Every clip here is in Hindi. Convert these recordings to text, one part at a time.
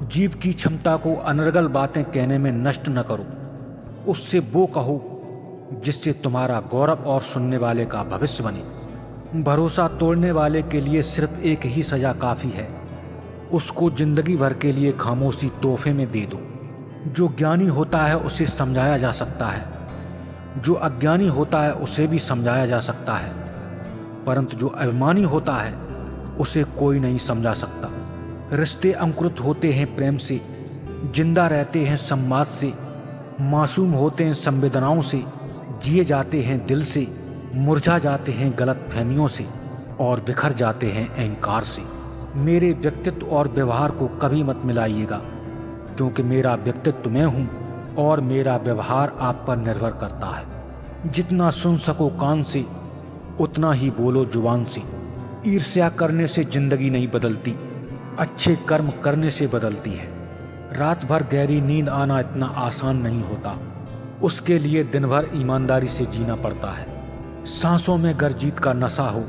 जीभ की क्षमता को अनर्गल बातें कहने में नष्ट न करो। उससे वो कहो जिससे तुम्हारा गौरव और सुनने वाले का भविष्य बने। भरोसा तोड़ने वाले के लिए सिर्फ एक ही सजा काफ़ी है, उसको जिंदगी भर के लिए खामोशी तोहफे में दे दो। जो ज्ञानी होता है उसे समझाया जा सकता है, जो अज्ञानी होता है उसे भी समझाया जा सकता है, परंतु जो अभिमानी होता है उसे कोई नहीं समझा सकता। रिश्ते अंकुरित होते हैं प्रेम से, जिंदा रहते हैं संवाद से, मासूम होते हैं संवेदनाओं से, जिए जाते हैं दिल से, मुरझा जाते हैं गलत फहमियों से और बिखर जाते हैं अहंकार से। मेरे व्यक्तित्व और व्यवहार को कभी मत मिलाइएगा, क्योंकि मेरा व्यक्तित्व मैं हूँ और मेरा व्यवहार आप पर निर्भर करता है। जितना सुन सको कान से उतना ही बोलो जुबान से। ईर्ष्या करने से जिंदगी नहीं बदलती, अच्छे कर्म करने से बदलती है। रात भर गहरी नींद आना इतना आसान नहीं होता, उसके लिए दिन भर ईमानदारी से जीना पड़ता है। सांसों में अगर जीत का नशा हो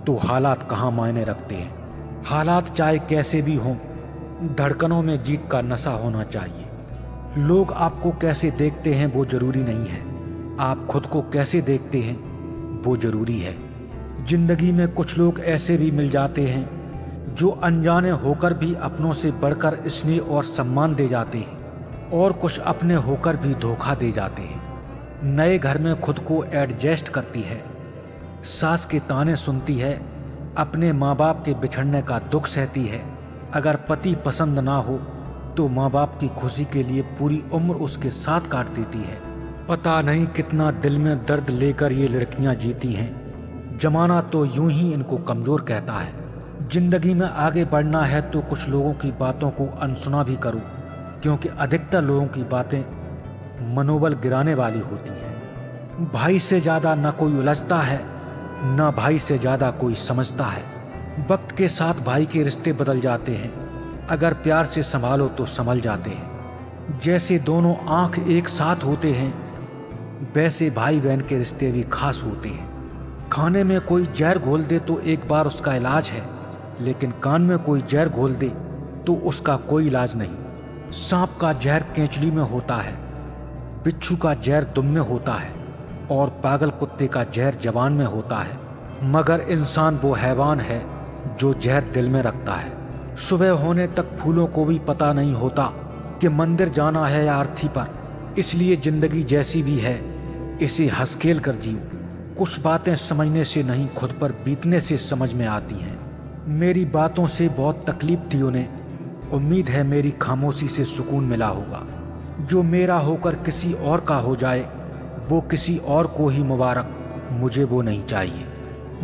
तो हालात कहाँ मायने रखते हैं। हालात चाहे कैसे भी हों, धड़कनों में जीत का नशा होना चाहिए। लोग आपको कैसे देखते हैं वो जरूरी नहीं है, आप खुद को कैसे देखते हैं वो जरूरी है। जिंदगी में कुछ लोग ऐसे भी मिल जाते हैं जो अनजाने होकर भी अपनों से बढ़कर स्नेह और सम्मान दे जाते हैं, और कुछ अपने होकर भी धोखा दे जाते हैं। नए घर में खुद को एडजस्ट करती है, सास के ताने सुनती है, अपने माँ बाप के बिछड़ने का दुख सहती है। अगर पति पसंद ना हो तो माँ बाप की खुशी के लिए पूरी उम्र उसके साथ काट देती है। पता नहीं कितना दिल में दर्द लेकर ये लड़कियां जीती हैं। जमाना तो यूं ही इनको कमज़ोर कहता है। जिंदगी में आगे बढ़ना है तो कुछ लोगों की बातों को अनसुना भी करो, क्योंकि अधिकतर लोगों की बातें मनोबल गिराने वाली होती हैं। भाई से ज़्यादा न कोई उलझता है, न भाई से ज़्यादा कोई समझता है। वक्त के साथ भाई के रिश्ते बदल जाते हैं, अगर प्यार से संभालो तो संभल जाते हैं। जैसे दोनों आँख एक साथ होते हैं, वैसे भाई बहन के रिश्ते भी खास होते हैं। खाने में कोई जहर घोल दे तो एक बार उसका इलाज है, लेकिन कान में कोई जहर घोल दे तो उसका कोई इलाज नहीं। सांप का जहर केंचुली में होता है, बिच्छू का जहर दुम में होता है, और पागल कुत्ते का जहर जबान में होता है। मगर इंसान वो हैवान है जो जहर दिल में रखता है। सुबह होने तक फूलों को भी पता नहीं होता कि मंदिर जाना है या अर्थी पर। इसलिए जिंदगी जैसी भी है इसे हंसखेल कर जियो। कुछ बातें समझने से नहीं, खुद पर बीतने से समझ में आती हैं। मेरी बातों से बहुत तकलीफ थी उन्हें, उम्मीद है मेरी खामोशी से सुकून मिला होगा। जो मेरा होकर किसी और का हो जाए वो किसी और को ही मुबारक, मुझे वो नहीं चाहिए।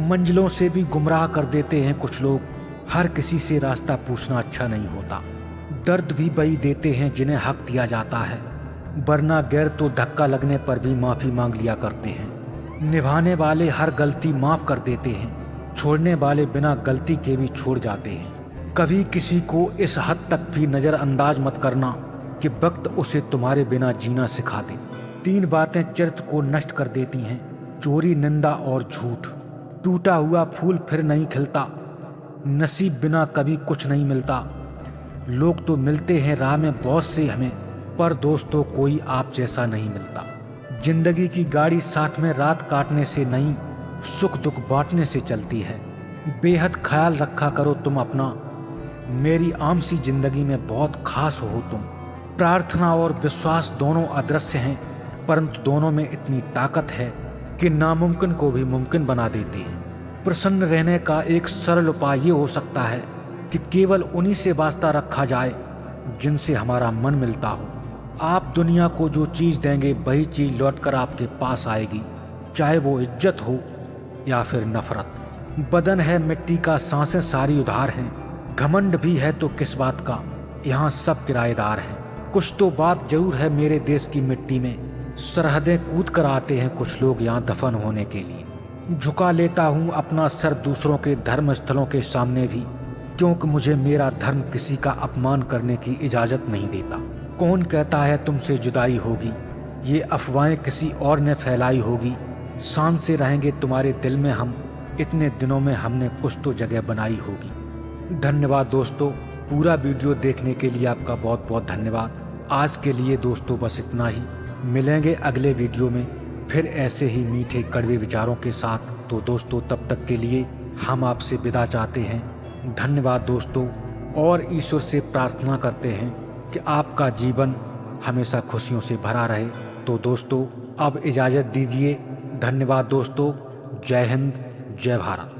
मंजिलों से भी गुमराह कर देते हैं कुछ लोग, हर किसी से रास्ता पूछना अच्छा नहीं होता। दर्द भी वही देते हैं जिन्हें हक दिया जाता है, वरना गैर तो धक्का लगने पर भी माफ़ी मांग लिया करते हैं। निभाने वाले हर गलती माफ़ कर देते हैं, छोड़ने वाले बिना गलती के भी छोड़ जाते हैं। कभी किसी को इस हद तक भी नज़रअंदाज मत करना कि वक्त उसे तुम्हारे बिना जीना सिखा दे। 3 बातें चरित्र को नष्ट कर देती हैं, चोरी, निंदा और झूठ। टूटा हुआ फूल फिर नहीं खिलता, नसीब बिना कभी कुछ नहीं मिलता। लोग तो मिलते हैं राह में बहुत से हमें, पर दोस्तों कोई आप जैसा नहीं मिलता। जिंदगी की गाड़ी साथ में रात काटने से नहीं, सुख दुख बांटने से चलती है। बेहद ख्याल रखा करो तुम अपना, मेरी आम सी जिंदगी में बहुत खास हो तुम। प्रार्थना और विश्वास दोनों अदृश्य हैं, परंतु दोनों में इतनी ताकत है कि नामुमकिन को भी मुमकिन बना देती है। प्रसन्न रहने का एक सरल उपाय ये हो सकता है कि केवल उन्हीं से वास्ता रखा जाए जिनसे हमारा मन मिलता हो। आप दुनिया को जो चीज़ देंगे वही चीज़ लौटकर आपके पास आएगी, चाहे वो इज्जत हो या फिर नफरत। बदन है मिट्टी का, सांसें सारी उधार हैं। घमंड भी है तो किस बात का, यहाँ सब किराएदार हैं। कुछ तो बात जरूर है मेरे देश की मिट्टी में, सरहदें कूद कर आते हैं कुछ लोग यहाँ दफन होने के लिए। झुका लेता हूँ अपना सर दूसरों के धर्म स्थलों के सामने भी, क्योंकि मुझे मेरा धर्म किसी का अपमान करने की इजाज़त नहीं देता। कौन कहता है तुमसे जुदाई होगी, ये अफवाहें किसी और ने फैलाई होगी। शान से रहेंगे तुम्हारे दिल में हम, इतने दिनों में हमने कुछ तो जगह बनाई होगी। धन्यवाद दोस्तों, पूरा वीडियो देखने के लिए आपका बहुत बहुत धन्यवाद। आज के लिए दोस्तों बस इतना ही। मिलेंगे अगले वीडियो में फिर ऐसे ही मीठे कड़वे विचारों के साथ। तो दोस्तों तब तक के लिए हम आपसे विदा चाहते हैं। धन्यवाद दोस्तों, और ईश्वर से प्रार्थना करते हैं कि आपका जीवन हमेशा खुशियों से भरा रहे। तो दोस्तों अब इजाज़त दीजिए। धन्यवाद दोस्तों। जय हिंद, जय भारत।